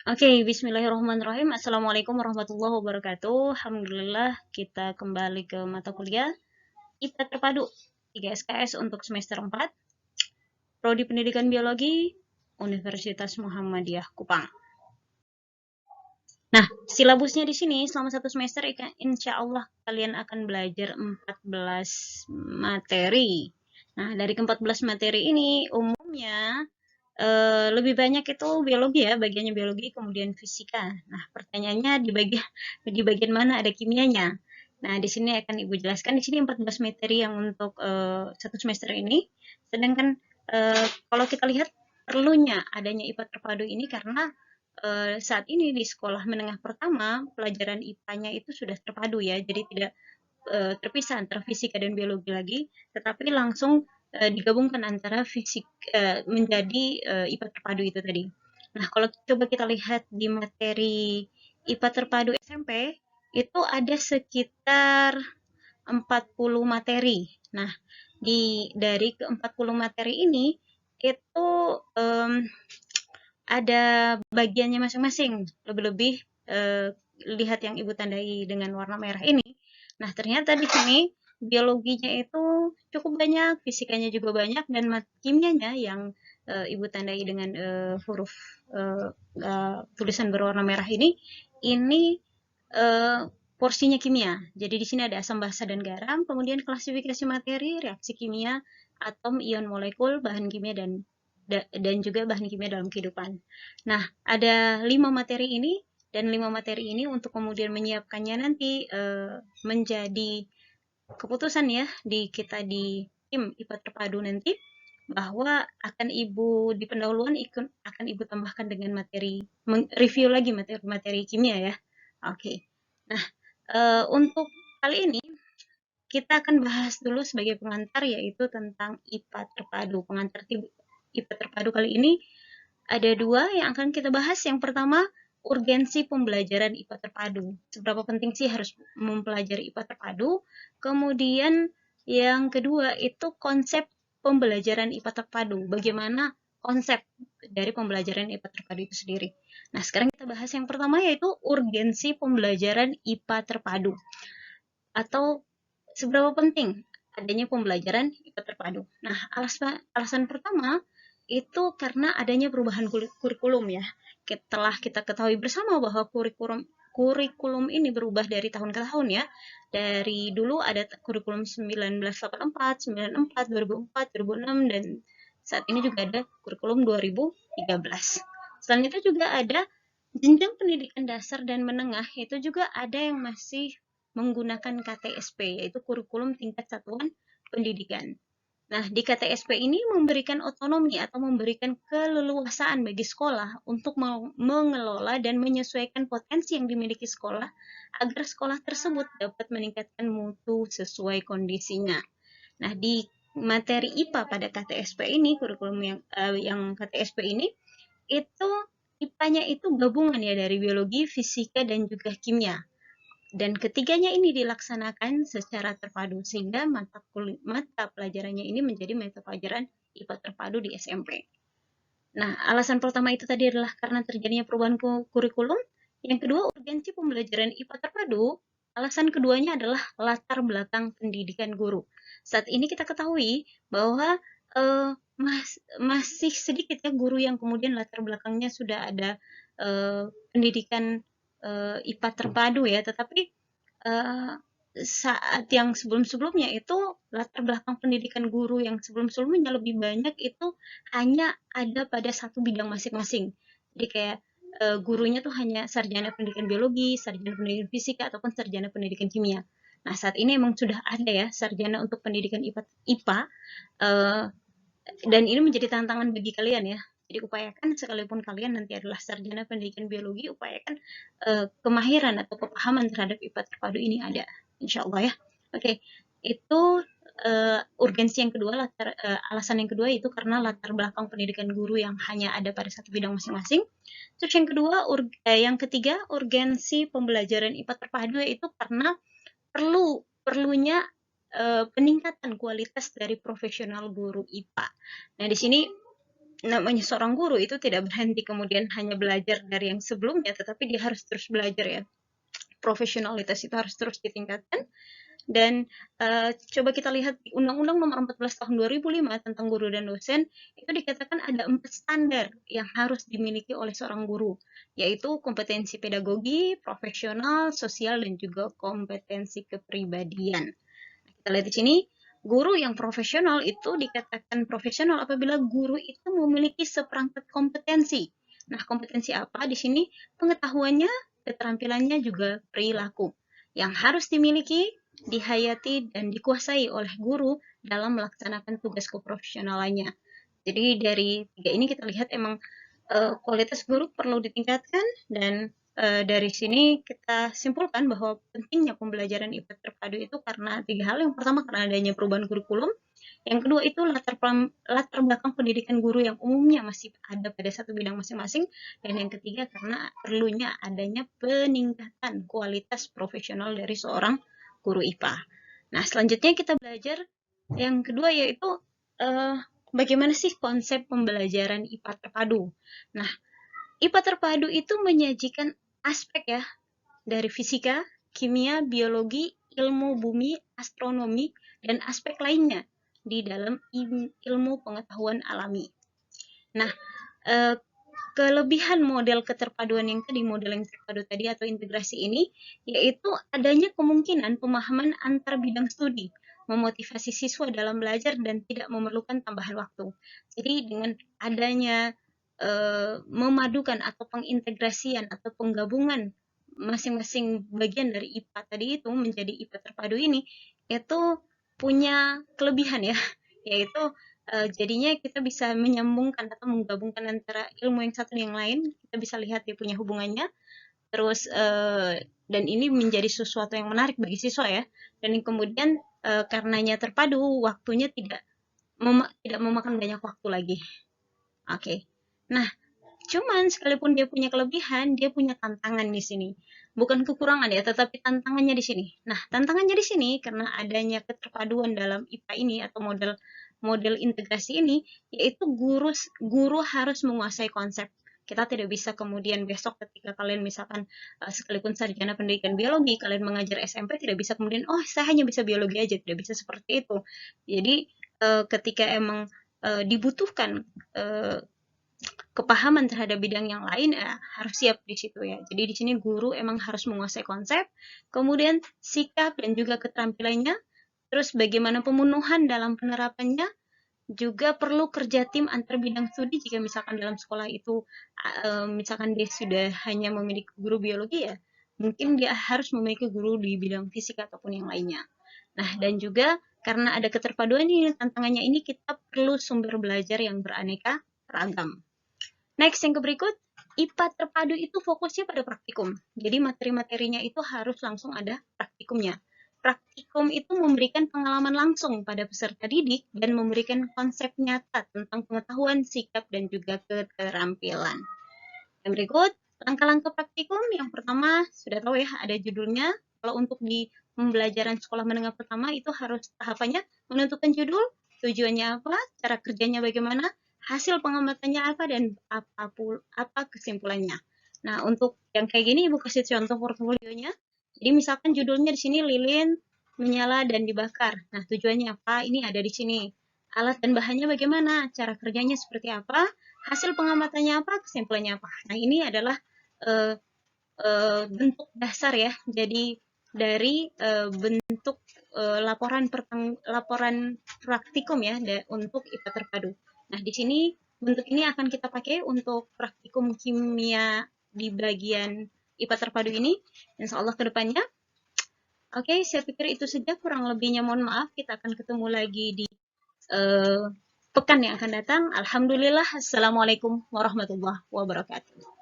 Oke, bismillahirrahmanirrahim. Assalamualaikum warahmatullahi wabarakatuh. Alhamdulillah, kita kembali ke mata kuliah IPA Terpadu 3 SKS untuk semester 4, Prodi Pendidikan Biologi, Universitas Muhammadiyah Kupang. Nah, silabusnya di sini selama satu semester, insya Allah kalian akan belajar 14 materi. Nah, dari ke-14 materi ini, umumnya lebih banyak itu biologi ya, bagiannya biologi, kemudian fisika. Nah, pertanyaannya di bagian mana ada kimianya. Nah, di sini akan Ibu jelaskan. Di sini 14 materi yang untuk satu semester ini. Sedangkan kalau kita lihat perlunya adanya IPA terpadu ini karena saat ini di sekolah menengah pertama pelajaran IPA-nya itu sudah terpadu ya, jadi tidak terpisah antara fisika dan biologi lagi, tetapi langsung digabungkan antara fisik menjadi IPA terpadu itu tadi. Nah, kalau coba kita lihat di materi IPA terpadu SMP, itu ada sekitar 40 materi. Nah, dari ke 40 materi ini, itu ada bagiannya masing-masing. Lebih-lebih lihat yang Ibu tandai dengan warna merah ini. Nah, ternyata di sini biologinya itu cukup banyak, fisikanya juga banyak, dan kimianya yang Ibu tandai dengan huruf tulisan berwarna merah ini porsinya kimia. Jadi di sini ada asam basa dan garam, kemudian klasifikasi materi, reaksi kimia, atom, ion, molekul, bahan kimia dan juga bahan kimia dalam kehidupan. Nah, ada 5 materi ini, dan 5 materi ini untuk kemudian menyiapkannya nanti menjadi keputusan ya kita di tim IPA terpadu nanti, bahwa akan Ibu di pendahuluan akan Ibu tambahkan dengan materi review lagi materi-materi kimia ya. Oke. Nah, untuk kali ini kita akan bahas dulu sebagai pengantar yaitu tentang IPA terpadu. Pengantar IPA terpadu kali ini ada 2 yang akan kita bahas. Yang pertama, urgensi pembelajaran IPA terpadu. Seberapa penting sih harus mempelajari IPA terpadu? Kemudian yang kedua itu konsep pembelajaran IPA terpadu. Bagaimana konsep dari pembelajaran IPA terpadu itu sendiri. Nah, sekarang kita bahas yang pertama yaitu urgensi pembelajaran IPA terpadu. Atau seberapa penting adanya pembelajaran IPA terpadu. Nah, alasan pertama itu karena adanya perubahan kurikulum ya. Setelah kita ketahui bersama bahwa kurikulum ini berubah dari tahun ke tahun ya. Dari dulu ada kurikulum 1984, 94, 2004, 2006, dan saat ini juga ada kurikulum 2013. Selain itu juga ada jenjang pendidikan dasar dan menengah, itu juga ada yang masih menggunakan KTSP, yaitu kurikulum tingkat satuan pendidikan. Nah, di KTSP ini memberikan otonomi atau memberikan keleluasaan bagi sekolah untuk mengelola dan menyesuaikan potensi yang dimiliki sekolah agar sekolah tersebut dapat meningkatkan mutu sesuai kondisinya. Nah, di materi IPA pada KTSP ini, kurikulum yang KTSP ini, itu IPA-nya itu gabungan ya dari biologi, fisika, dan juga kimia. Dan ketiganya ini dilaksanakan secara terpadu sehingga mata pelajarannya ini menjadi mata pelajaran IPA terpadu di SMP. Nah, alasan pertama itu tadi adalah karena terjadinya perubahan kurikulum. Yang kedua, urgensi pembelajaran IPA terpadu. Alasan keduanya adalah latar belakang pendidikan guru. Saat ini kita ketahui bahwa masih sedikit ya guru yang kemudian latar belakangnya sudah ada pendidikan IPA terpadu ya, tetapi saat yang sebelum-sebelumnya itu latar belakang pendidikan guru yang sebelum-sebelumnya lebih banyak itu hanya ada pada satu bidang masing-masing. Jadi kayak gurunya tuh hanya sarjana pendidikan biologi, sarjana pendidikan fisika, ataupun sarjana pendidikan kimia. Nah, saat ini emang sudah ada ya sarjana untuk pendidikan IPA, dan ini menjadi tantangan bagi kalian ya. Jadi upayakan sekalipun kalian nanti adalah sarjana pendidikan biologi, upayakan kemahiran atau kepahaman terhadap IPA terpadu ini ada, insya Allah ya. Oke, itu urgensi yang kedua, alasan yang kedua itu karena latar belakang pendidikan guru yang hanya ada pada satu bidang masing-masing. Terus yang ketiga, urgensi pembelajaran IPA terpadu yaitu karena perlunya peningkatan kualitas dari profesional guru IPA. Nah, di sini namanya seorang guru itu tidak berhenti kemudian hanya belajar dari yang sebelumnya, tetapi dia harus terus belajar ya. Profesionalitas itu harus terus ditingkatkan. Dan coba kita lihat di Undang-Undang Nomor 14 Tahun 2005 tentang guru dan dosen, itu dikatakan ada 4 standar yang harus dimiliki oleh seorang guru, yaitu kompetensi pedagogi, profesional, sosial, dan juga kompetensi kepribadian. Kita lihat di sini, guru yang profesional itu dikatakan profesional apabila guru itu memiliki seperangkat kompetensi. Nah, kompetensi apa di sini? Pengetahuannya, keterampilannya, juga perilaku yang harus dimiliki, dihayati, dan dikuasai oleh guru dalam melaksanakan tugas keprofesionalannya. Jadi dari tiga ini kita lihat emang kualitas guru perlu ditingkatkan, dan dari sini kita simpulkan bahwa pentingnya pembelajaran IPA terpadu itu karena tiga hal. Yang pertama, karena adanya perubahan kurikulum. Yang kedua itu latar belakang pendidikan guru yang umumnya masih ada pada satu bidang masing-masing. Dan yang ketiga, karena perlunya adanya peningkatan kualitas profesional dari seorang guru IPA. Nah, selanjutnya kita belajar yang kedua, yaitu bagaimana sih konsep pembelajaran IPA terpadu. Nah, IPA terpadu itu menyajikan aspek ya dari fisika, kimia, biologi, ilmu bumi, astronomi, dan aspek lainnya di dalam ilmu pengetahuan alami. Nah, kelebihan model keterpaduan yang tadi, model yang terpadu tadi atau integrasi ini, yaitu adanya kemungkinan pemahaman antar bidang studi, memotivasi siswa dalam belajar dan tidak memerlukan tambahan waktu. Jadi dengan adanya memadukan atau pengintegrasian atau penggabungan masing-masing bagian dari IPA tadi itu menjadi IPA terpadu ini, itu punya kelebihan ya, yaitu jadinya kita bisa menyambungkan atau menggabungkan antara ilmu yang satu dan yang lain, kita bisa lihat dia punya hubungannya, terus dan ini menjadi sesuatu yang menarik bagi siswa ya, dan kemudian karenanya terpadu, waktunya tidak memakan banyak waktu lagi. Oke. Nah, cuman sekalipun dia punya kelebihan, dia punya tantangan di sini. Bukan kekurangan ya, tetapi tantangannya di sini. Nah, tantangannya di sini karena adanya keterpaduan dalam IPA ini atau model integrasi ini, yaitu guru harus menguasai konsep. Kita tidak bisa kemudian besok ketika kalian misalkan sekalipun sarjana pendidikan biologi, kalian mengajar SMP, tidak bisa kemudian, oh saya hanya bisa biologi aja, tidak bisa seperti itu. Jadi ketika emang dibutuhkan kepahaman terhadap bidang yang lain, harus siap di situ ya. Jadi di sini guru emang harus menguasai konsep, kemudian sikap dan juga keterampilannya, terus bagaimana pemenuhan dalam penerapannya, juga perlu kerja tim antar bidang studi. Jika misalkan dalam sekolah itu misalkan dia sudah hanya memiliki guru biologi ya, mungkin dia harus memiliki guru di bidang fisika ataupun yang lainnya. Nah, dan juga karena ada keterpaduan ini, tantangannya ini kita perlu sumber belajar yang beraneka ragam. Next, yang berikut, IPA terpadu itu fokusnya pada praktikum. Jadi materi-materinya itu harus langsung ada praktikumnya. Praktikum itu memberikan pengalaman langsung pada peserta didik dan memberikan konsep nyata tentang pengetahuan, sikap, dan juga keterampilan. Yang berikut, langkah-langkah praktikum. Yang pertama, sudah tahu ya, ada judulnya. Kalau untuk di pembelajaran sekolah menengah pertama itu harus tahapannya menentukan judul, tujuannya apa, cara kerjanya bagaimana, hasil pengamatannya apa, dan apa kesimpulannya. Nah, untuk yang kayak gini Ibu kasih contoh portofolionya. Jadi misalkan judulnya di sini lilin menyala dan dibakar. Nah, tujuannya apa? Ini ada di sini. Alat dan bahannya bagaimana? Cara kerjanya seperti apa? Hasil pengamatannya apa? Kesimpulannya apa? Nah, ini adalah bentuk dasar ya. Jadi dari bentuk laporan praktikum ya untuk IPA terpadu. Nah, di sini bentuk ini akan kita pakai untuk praktikum kimia di bagian IPA terpadu ini. Insya Allah ke depannya. Oke, saya pikir itu saja, kurang lebihnya mohon maaf. Kita akan ketemu lagi di pekan yang akan datang. Alhamdulillah. Assalamualaikum warahmatullahi wabarakatuh.